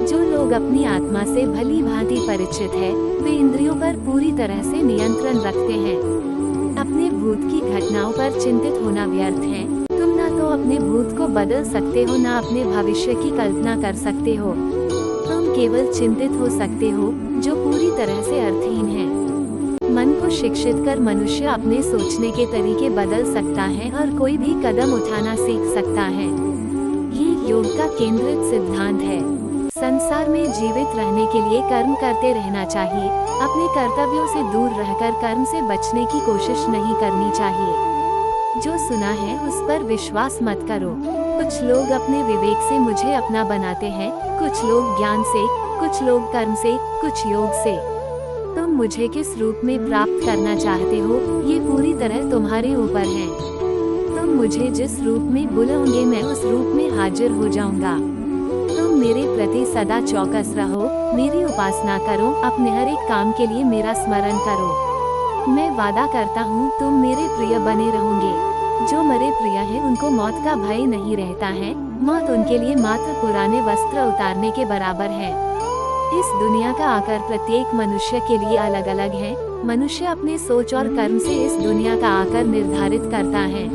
जो लोग अपनी आत्मा से भली भांति परिचित है, वे इंद्रियों पर पूरी तरह से नियंत्रण रखते हैं। अपने भूत की घटनाओं पर चिंतित होना व्यर्थ है। तुम ना तो अपने भूत को बदल सकते हो, ना अपने भविष्य की कल्पना कर सकते हो। तुम केवल चिंतित हो सकते हो, जो पूरी तरह से अर्थहीन है। मन को शिक्षित कर मनुष्य अपने सोचने के तरीके बदल सकता है और कोई भी कदम उठाना सीख सकता है। ये योग का केंद्रित सिद्धांत है। संसार में जीवित रहने के लिए कर्म करते रहना चाहिए। अपने कर्तव्यों से दूर रहकर कर्म से बचने की कोशिश नहीं करनी चाहिए। जो सुना है उस पर विश्वास मत करो। कुछ लोग अपने विवेक से मुझे अपना बनाते हैं, कुछ लोग ज्ञान से, कुछ लोग कर्म से, कुछ योग से। तुम मुझे किस रूप में प्राप्त करना चाहते हो, ये पूरी तरह तुम्हारे ऊपर है। तुम मुझे जिस रूप में बुलाओगे मैं उस रूप में हाजिर हो जाऊंगा। तुम मेरे प्रति सदा चौकस रहो, मेरी उपासना करो, अपने हर एक काम के लिए मेरा स्मरण करो। मैं वादा करता हूँ तुम मेरे प्रिय बने रहोगे। जो मेरे प्रिय है उनको मौत का भय नहीं रहता है। मौत उनके लिए मात्र पुराने वस्त्र उतारने के बराबर है। इस दुनिया का आकार प्रत्येक मनुष्य के लिए अलग अलग है। मनुष्य अपने सोच और कर्म से इस दुनिया का आकार निर्धारित करता है।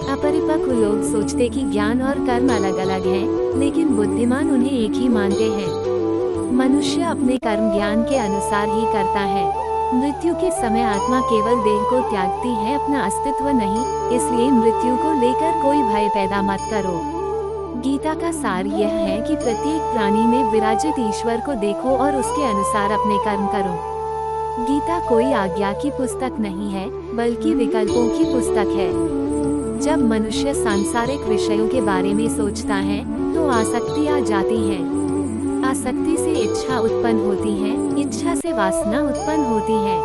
अपरिपक्व लोग सोचते कि ज्ञान और कर्म अलग अलग हैं, लेकिन बुद्धिमान उन्हें एक ही मानते हैं। मनुष्य अपने कर्म ज्ञान के अनुसार ही करता है। मृत्यु के समय आत्मा केवल देह को त्यागती है, अपना अस्तित्व नहीं। इसलिए मृत्यु को लेकर कोई भय पैदा मत करो। गीता का सार यह है कि प्रत्येक प्राणी में विराजित ईश्वर को देखो और उसके अनुसार अपने कर्म करो। गीता कोई आज्ञा की पुस्तक नहीं है, बल्कि विकल्पों की पुस्तक है। जब मनुष्य सांसारिक विषयों के बारे में सोचता है तो आसक्ति आ जाती है। आसक्ति से इच्छा उत्पन्न होती है, इच्छा से वासना उत्पन्न होती है,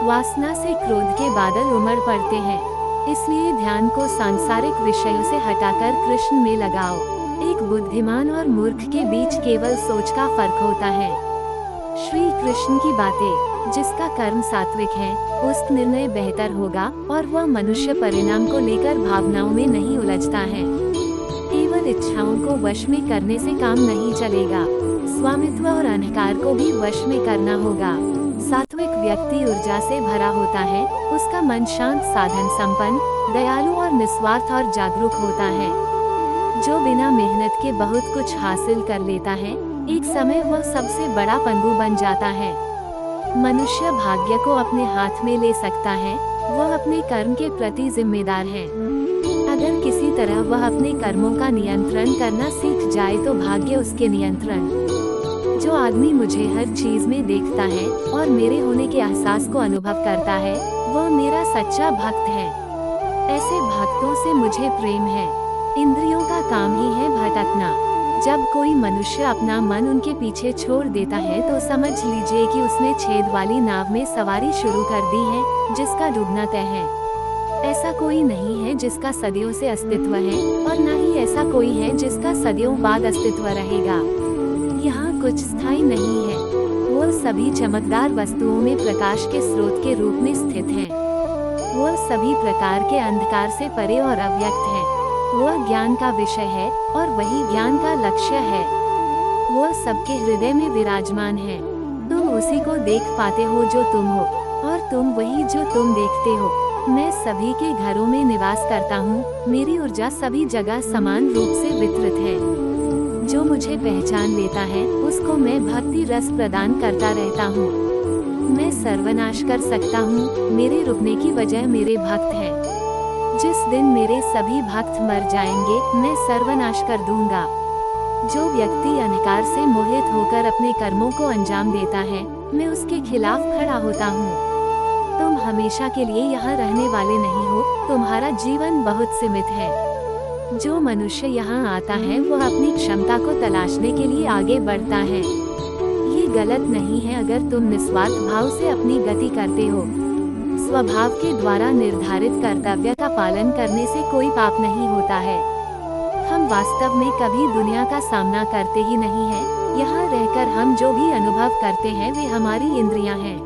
वासना से क्रोध के बादल उमड़ पड़ते हैं। इसलिए ध्यान को सांसारिक विषयों से हटाकर कृष्ण में लगाओ। एक बुद्धिमान और मूर्ख के बीच केवल सोच का फर्क होता है। श्री कृष्ण की बातें। जिसका कर्म सात्विक है उसका निर्णय बेहतर होगा और वह मनुष्य परिणाम को लेकर भावनाओं में नहीं उलझता है। केवल इच्छाओं को वश में करने से काम नहीं चलेगा। स्वामित्व और अहंकार को भी वश में करना होगा। सात्विक व्यक्ति ऊर्जा से भरा होता है, उसका मन शांत, साधन संपन्न, दयालु और निस्वार्थ और जागरूक होता है। जो बिना मेहनत के बहुत कुछ हासिल कर लेता है, एक समय वह सबसे बड़ा पंगु बन जाता है। मनुष्य भाग्य को अपने हाथ में ले सकता है, वह अपने कर्म के प्रति जिम्मेदार है। अगर किसी तरह वह अपने कर्मों का नियंत्रण करना सीख जाए तो भाग्य उसके नियंत्रण। जो आदमी मुझे हर चीज में देखता है और मेरे होने के एहसास को अनुभव करता है, वह मेरा सच्चा भक्त है। ऐसे भक्तों से मुझे प्रेम है। इंद्रियों का काम ही है भटकना। जब कोई मनुष्य अपना मन उनके पीछे छोड़ देता है तो समझ लीजिए कि उसने छेद वाली नाव में सवारी शुरू कर दी है, जिसका डूबना तय है। ऐसा कोई नहीं है जिसका सदियों से अस्तित्व है और न ही ऐसा कोई है जिसका सदियों बाद अस्तित्व रहेगा। यहाँ कुछ स्थायी नहीं है। वह सभी चमकदार वस्तुओं में प्रकाश के स्रोत के रूप में स्थित है। वह सभी प्रकार के अंधकार से परे और अव्यक्त है। वह ज्ञान का विषय है और वही ज्ञान का लक्ष्य है। वह सबके हृदय में विराजमान है। तुम उसी को देख पाते हो जो तुम हो और तुम वही जो तुम देखते हो। मैं सभी के घरों में निवास करता हूँ। मेरी ऊर्जा सभी जगह समान रूप से वितरित है। जो मुझे पहचान लेता है उसको मैं भक्ति रस प्रदान करता रहता हूँ। मैं सर्वनाश कर सकता हूँ, मेरे रुकने की वजह मेरे भक्त हैं। जिस दिन मेरे सभी भक्त मर जाएंगे मैं सर्वनाश कर दूंगा। जो व्यक्ति अहंकार से मोहित होकर अपने कर्मों को अंजाम देता है, मैं उसके खिलाफ खड़ा होता हूँ। तुम हमेशा के लिए यहाँ रहने वाले नहीं हो, तुम्हारा जीवन बहुत सीमित है। जो मनुष्य यहाँ आता है वह अपनी क्षमता को तलाशने के लिए आगे बढ़ता है। ये गलत नहीं है अगर तुम निस्वार्थ भाव से अपनी गति करते हो। स्वभाव के द्वारा निर्धारित कर्तव्य का पालन करने से कोई पाप नहीं होता है। हम वास्तव में कभी दुनिया का सामना करते ही नहीं हैं। यहाँ रहकर हम जो भी अनुभव करते हैं वे हमारी इंद्रियां हैं।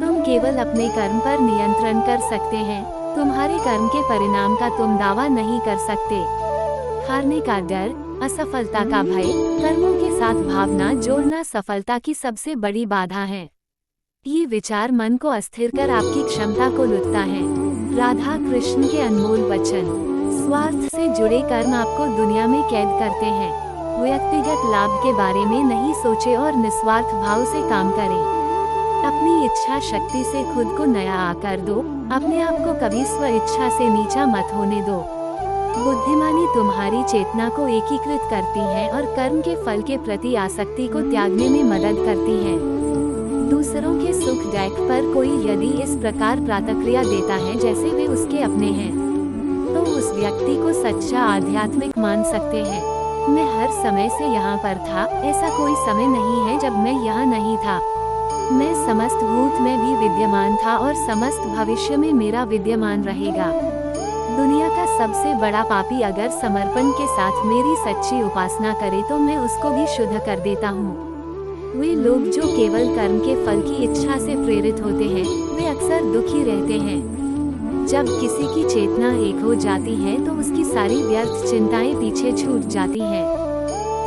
तुम केवल अपने कर्म पर नियंत्रण कर सकते हैं। तुम्हारे कर्म के परिणाम का तुम दावा नहीं कर सकते। हारने का डर, असफलता का भय, कर्मों के साथ भावना जोड़ना सफलता की सबसे बड़ी बाधा है। ये विचार मन को अस्थिर कर आपकी क्षमता को लुटता है। राधा कृष्ण के अनमोल वचन। स्वार्थ से जुड़े कर्म आपको दुनिया में कैद करते हैं। व्यक्तिगत लाभ के बारे में नहीं सोचे और निस्वार्थ भाव से काम करें। अपनी इच्छा शक्ति से खुद को नया आकार दो, अपने आप को कभी स्व इच्छा से नीचा मत होने दो। बुद्धिमानी तुम्हारी चेतना को एकीकृत करती है और कर्म के फल के प्रति आसक्ति को त्यागने में मदद करती है। दूसरों के सुख दुख पर कोई यदि इस प्रकार प्रतिक्रिया देता है जैसे वे उसके अपने हैं, तो उस व्यक्ति को सच्चा आध्यात्मिक मान सकते हैं। मैं हर समय से यहाँ पर था, ऐसा कोई समय नहीं है जब मैं यहाँ नहीं था। मैं समस्त भूत में भी विद्यमान था और समस्त भविष्य में मेरा विद्यमान रहेगा। दुनिया का सबसे बड़ा पापी अगर समर्पण के साथ मेरी सच्ची उपासना करे तो मैं उसको भी शुद्ध कर देता हूँ। वे लोग जो केवल कर्म के फल की इच्छा से प्रेरित होते हैं, वे अक्सर दुखी रहते हैं। जब किसी की चेतना एक हो जाती है तो उसकी सारी व्यर्थ चिंताएं पीछे छूट जाती हैं।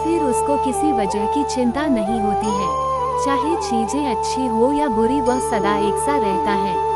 फिर उसको किसी वजह की चिंता नहीं होती है। चाहे चीजें अच्छी हो या बुरी, वह सदा एक सा रहता है।